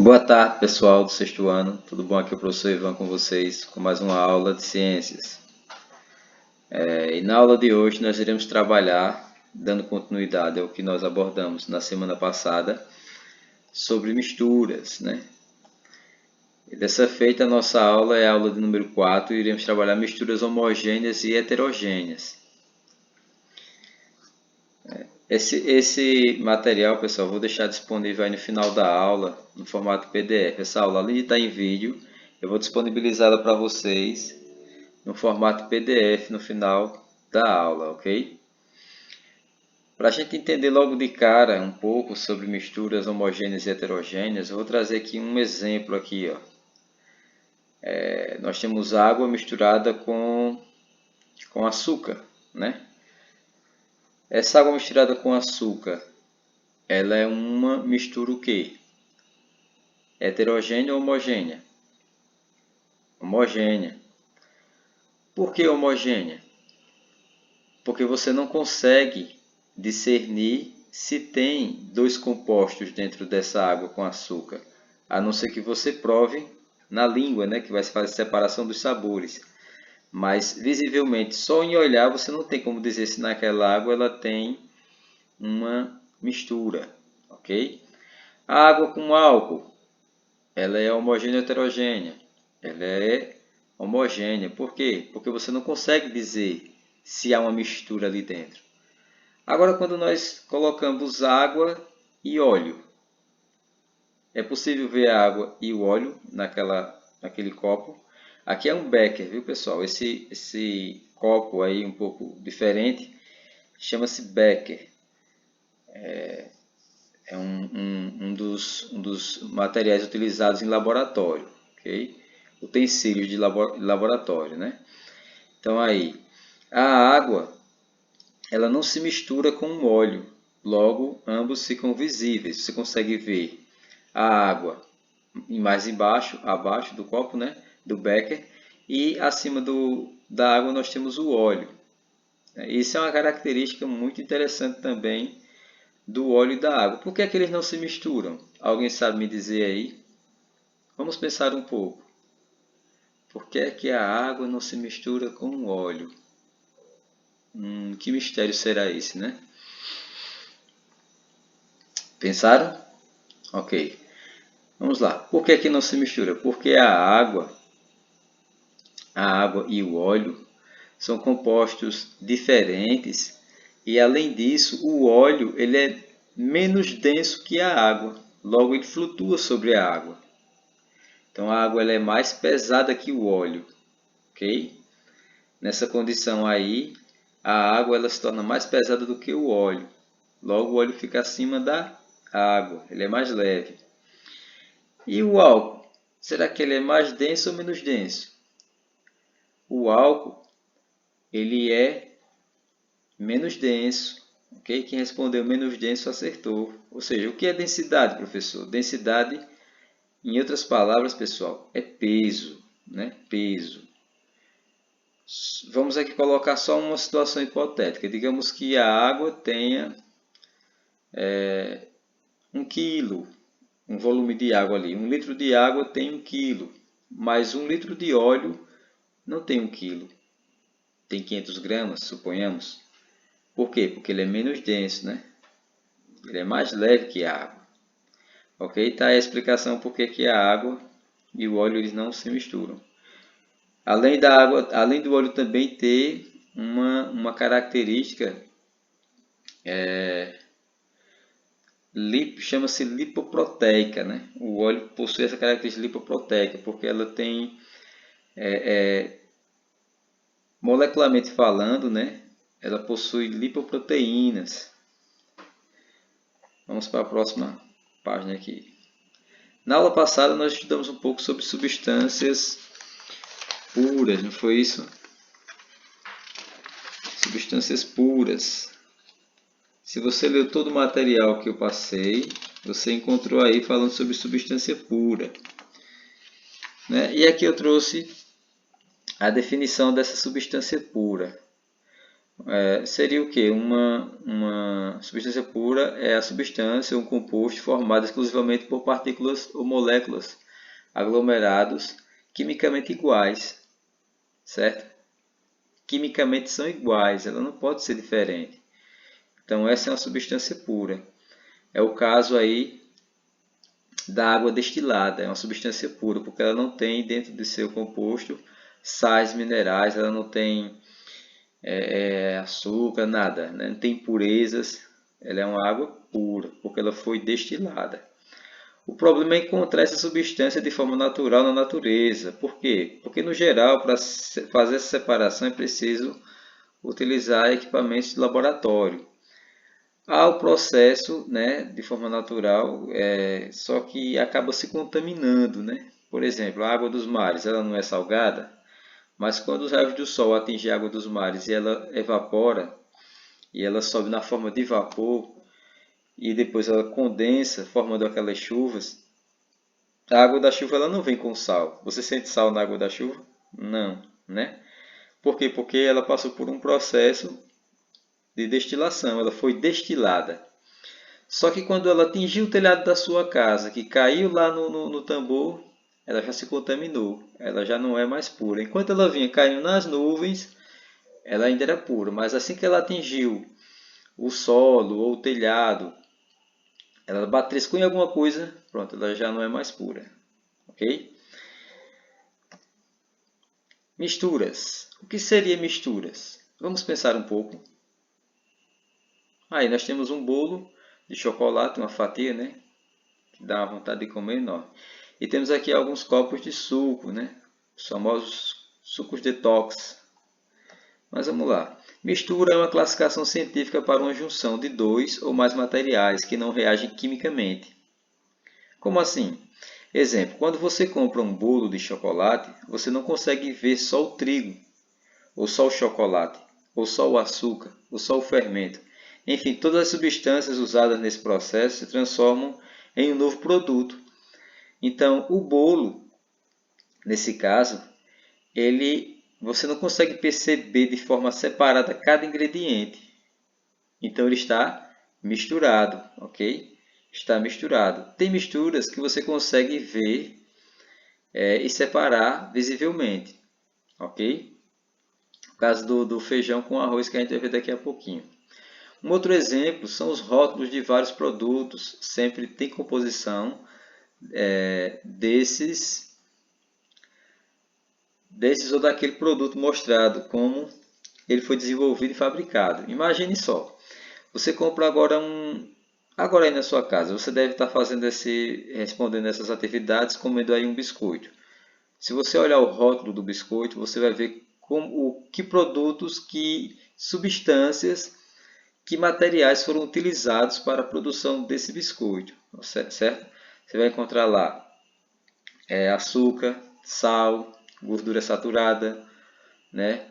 Boa tarde, pessoal do sexto ano. Tudo bom? Aqui é o professor Ivan com vocês, com mais uma aula de ciências. E na aula de hoje nós iremos trabalhar, dando continuidade ao que nós abordamos na semana passada, sobre misturas, né? E dessa feita, a nossa aula é a aula de número 4 e iremos trabalhar misturas homogêneas e heterogêneas. Esse material, pessoal, vou deixar disponível aí no final da aula, no formato PDF. Essa aula ali está em vídeo, eu vou disponibilizá-la para vocês no formato PDF no final da aula, ok? Para a gente entender logo de cara um pouco sobre misturas homogêneas e heterogêneas, eu vou trazer aqui um exemplo aqui, ó. Nós temos água misturada com açúcar, né? Essa água misturada com açúcar, ela é uma mistura o quê? Heterogênea ou homogênea? Homogênea. Por que homogênea? Porque você não consegue discernir se tem dois compostos dentro dessa água com açúcar, a não ser que você prove na língua, né, que vai fazer separação dos sabores. Mas visivelmente, só em olhar, você não tem como dizer se naquela água ela tem uma mistura, ok? A água com álcool, ela é homogênea ou heterogênea? Ela é homogênea. Por quê? Porque você não consegue dizer se há uma mistura ali dentro. Agora, quando nós colocamos água e óleo, é possível ver a água e o óleo naquele copo. Aqui é um becker, viu, pessoal? Esse copo aí um pouco diferente chama-se becker. É um dos materiais utilizados em laboratório, ok? Utensílios de laboratório, né? Então aí, a água, ela não se mistura com o óleo, logo ambos ficam visíveis. Você consegue ver a água mais embaixo, abaixo do copo, né, do becker, e acima da água nós temos o óleo. Isso é uma característica muito interessante também do óleo e da água. Por que é que eles não se misturam? Alguém sabe me dizer aí? Vamos pensar um pouco. Por que é que a água não se mistura com o óleo? Que mistério será esse, né? Pensaram? Ok. Vamos lá. Por que não se mistura? Porque a água e o óleo são compostos diferentes e, além disso, o óleo ele é menos denso que a água. Logo, ele flutua sobre a água. Então, a água ela é mais pesada que o óleo. Ok? Nessa condição aí, a água ela se torna mais pesada do que o óleo. Logo, o óleo fica acima da água. Ele é mais leve. E o álcool? Será que ele é mais denso ou menos denso? O álcool ele é menos denso. Okay? Quem respondeu menos denso acertou. Ou seja, o que é densidade, professor? Densidade, em outras palavras, pessoal, é peso. Né? Peso. Vamos aqui colocar só uma situação hipotética. Digamos que a água tenha 1 quilo. Um volume de água ali. 1 litro de água tem 1 quilo. Mas 1 litro de óleo não tem 1 quilo. Tem 500 gramas, suponhamos. Por quê? Porque ele é menos denso, né? Ele é mais leve que a água. Ok? Tá aí a explicação por que a água e o óleo eles não se misturam. Além da água, além do óleo também ter uma característica, chama-se lipoproteica, né? O óleo possui essa característica lipoproteica, porque ela tem, molecularmente falando, né? Ela possui lipoproteínas. Vamos para a próxima página aqui. Na aula passada nós estudamos um pouco sobre substâncias puras, não foi isso? Substâncias puras. Se você leu todo o material que eu passei, você encontrou aí falando sobre substância pura. E aqui eu trouxe a definição dessa substância pura. Seria o que? Uma substância pura é a substância, um composto formado exclusivamente por partículas ou moléculas aglomerados quimicamente iguais, certo? Quimicamente são iguais, ela não pode ser diferente. Então essa é uma substância pura. É o caso aí da água destilada, é uma substância pura, porque ela não tem dentro de seu composto sais minerais, ela não tem açúcar, nada, né? Não tem impurezas, ela é uma água pura, porque ela foi destilada. O problema é encontrar essa substância de forma natural na natureza. Por quê? Porque, no geral, para fazer essa separação é preciso utilizar equipamentos de laboratório. Há o processo, né, de forma natural, só que acaba se contaminando, né? Por exemplo, a água dos mares, ela não é salgada, mas quando os raios do sol atingem a água dos mares e ela evapora, e ela sobe na forma de vapor, e depois ela condensa, formando aquelas chuvas, a água da chuva ela não vem com sal. Você sente sal na água da chuva? Não, né? Por quê? Porque ela passou por um processo de destilação, ela foi destilada. Só que quando ela atingiu o telhado da sua casa, que caiu lá no tambor, ela já se contaminou, ela já não é mais pura. Enquanto ela vinha caindo nas nuvens, ela ainda era pura, mas assim que ela atingiu o solo ou o telhado, ela batriscou em alguma coisa, pronto, ela já não é mais pura, ok? Misturas. O que seria misturas? Vamos pensar um pouco. Aí nós temos um bolo de chocolate, uma fatia, né? Que dá uma vontade de comer enorme. E temos aqui alguns copos de suco, né? Os famosos sucos detox. Mas vamos lá. Mistura é uma classificação científica para uma junção de dois ou mais materiais que não reagem quimicamente. Como assim? Exemplo, quando você compra um bolo de chocolate, você não consegue ver só o trigo, ou só o chocolate, ou só o açúcar, ou só o fermento. Enfim, todas as substâncias usadas nesse processo se transformam em um novo produto. Então, o bolo, nesse caso, você não consegue perceber de forma separada cada ingrediente. Então, ele está misturado, ok? Está misturado. Tem misturas que você consegue ver e separar visivelmente, ok? O caso do feijão com arroz que a gente vai ver daqui a pouquinho. Um outro exemplo são os rótulos de vários produtos. Sempre tem composição desses ou daquele produto mostrado, como ele foi desenvolvido e fabricado. Imagine só, você compra agora aí na sua casa, você deve estar respondendo essas atividades, comendo aí um biscoito. Se você olhar o rótulo do biscoito, você vai ver que produtos, que substâncias, que materiais foram utilizados para a produção desse biscoito, certo? Você vai encontrar lá açúcar, sal, gordura saturada, né?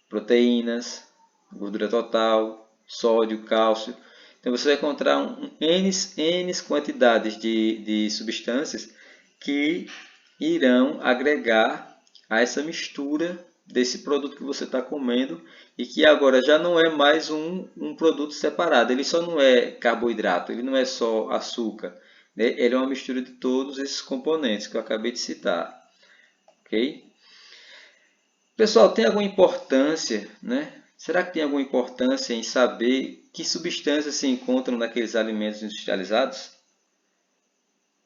Proteínas, gordura total, sódio, cálcio. Então você vai encontrar N quantidades de substâncias que irão agregar a essa mistura desse produto que você está comendo e que agora já não é mais um produto separado. Ele só não é carboidrato, ele não é só açúcar, né? Ele é uma mistura de todos esses componentes que eu acabei de citar. Ok? Pessoal, tem alguma importância, né? Será que tem alguma importância em saber que substâncias se encontram naqueles alimentos industrializados?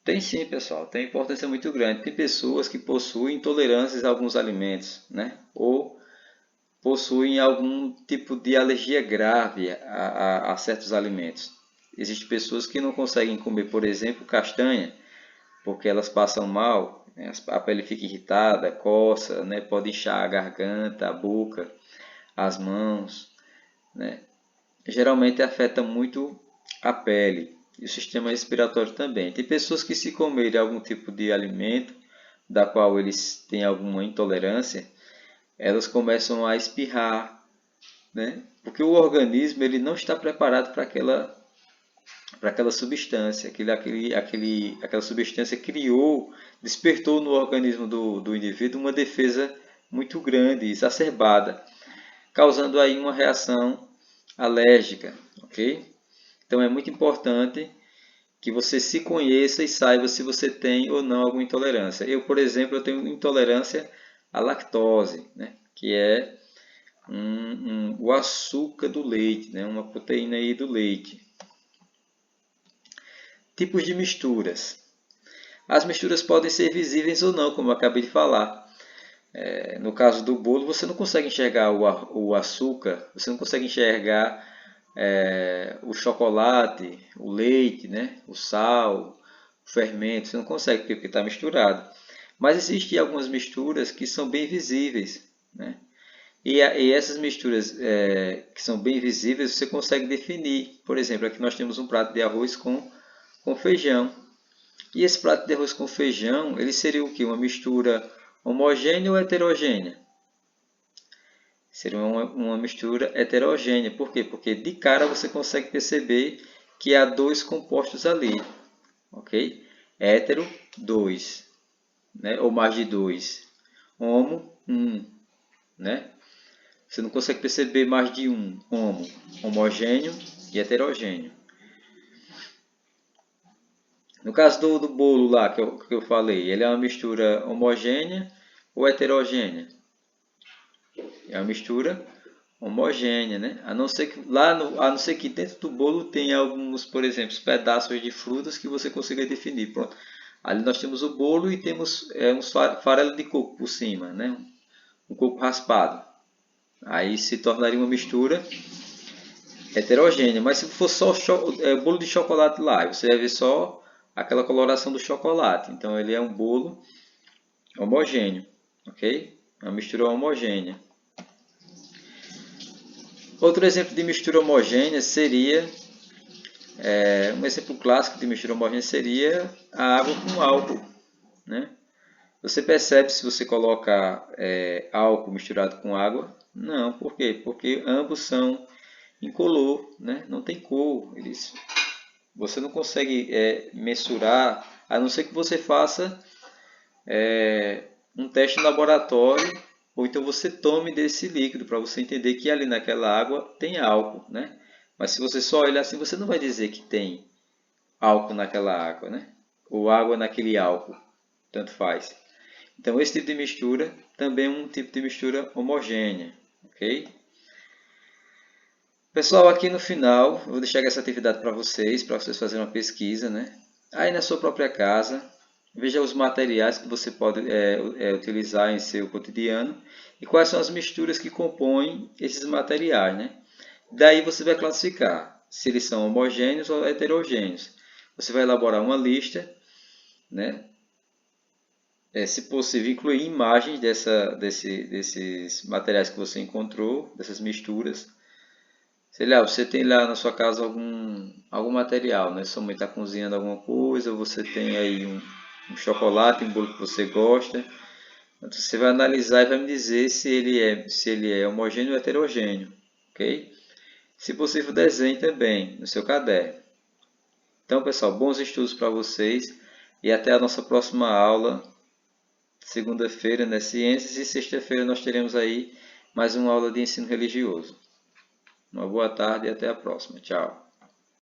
Tem sim, pessoal. Tem importância muito grande. Tem pessoas que possuem intolerâncias a alguns alimentos, né? Ou possuem algum tipo de alergia grave a certos alimentos. Existem pessoas que não conseguem comer, por exemplo, castanha, porque elas passam mal, né? A pele fica irritada, coça, né? Pode inchar a garganta, a boca, as mãos, né? Geralmente afeta muito a pele e o sistema respiratório também. Tem pessoas que, se comerem algum tipo de alimento da qual eles têm alguma intolerância, elas começam a espirrar, né? Porque o organismo ele não está preparado para aquela substância. Aquela substância despertou no organismo do indivíduo uma defesa muito grande, exacerbada. causando aí uma reação alérgica, ok? Então é muito importante que você se conheça e saiba se você tem ou não alguma intolerância. Eu, por exemplo, eu tenho intolerância à lactose, né? Que é o açúcar do leite, né? Uma proteína aí do leite. Tipos de misturas. As misturas podem ser visíveis ou não, como eu acabei de falar. No caso do bolo, você não consegue enxergar o açúcar, você não consegue enxergar o chocolate, o leite, né? O sal, o fermento, você não consegue porque está misturado. Mas existem algumas misturas que são bem visíveis, né? E essas misturas que são bem visíveis, você consegue definir. Por exemplo, aqui nós temos um prato de arroz com feijão. E esse prato de arroz com feijão, ele seria o quê? Uma mistura homogênea ou heterogênea? Seria uma mistura heterogênea. Por quê? Porque de cara você consegue perceber que há dois compostos ali. Ok? Hétero, 2. Né? Ou mais de 2. Homo, 1. Né? Você não consegue perceber mais de um. Homo, homogêneo e heterogêneo. No caso do bolo lá que eu falei, ele é uma mistura homogênea ou heterogênea? É uma mistura homogênea, né? A não ser que a não ser que dentro do bolo tenha alguns, por exemplo, pedaços de frutas que você consiga definir. Pronto. Ali nós temos o bolo e temos uns farelo de coco por cima, né? Um coco raspado. Aí se tornaria uma mistura heterogênea. Mas se for só bolo de chocolate lá, você vai ver só aquela coloração do chocolate. Então ele é um bolo homogêneo, ok? Uma mistura homogênea. Outro exemplo de mistura homogênea seria, um exemplo clássico de mistura homogênea seria a água com álcool, né? Você percebe se você colocar álcool misturado com água? Não, por quê? Porque ambos são incolor, né? Não tem cor. Você não consegue mensurar, a não ser que você faça um teste no laboratório, ou então você tome desse líquido para você entender que ali naquela água tem álcool, né? Mas se você só olhar assim, você não vai dizer que tem álcool naquela água, né? Ou água naquele álcool, tanto faz. Então esse tipo de mistura também é um tipo de mistura homogênea, ok? Pessoal, aqui no final, eu vou deixar essa atividade para vocês fazerem uma pesquisa, né? Aí na sua própria casa, veja os materiais que você pode utilizar em seu cotidiano e quais são as misturas que compõem esses materiais, né? Daí você vai classificar se eles são homogêneos ou heterogêneos. Você vai elaborar uma lista, né? Se possível, incluir imagens desses materiais que você encontrou, dessas misturas. Sei lá, você tem lá na sua casa algum material, né? Sua mãe está cozinhando alguma coisa, ou você tem aí um chocolate, um bolo que você gosta. Então, você vai analisar e vai me dizer se ele é homogêneo ou heterogêneo, ok? Se possível, desenhe também no seu caderno. Então, pessoal, bons estudos para vocês e até a nossa próxima aula, segunda-feira, né, Ciências, e sexta-feira nós teremos aí mais uma aula de ensino religioso. Uma boa tarde e até a próxima. Tchau.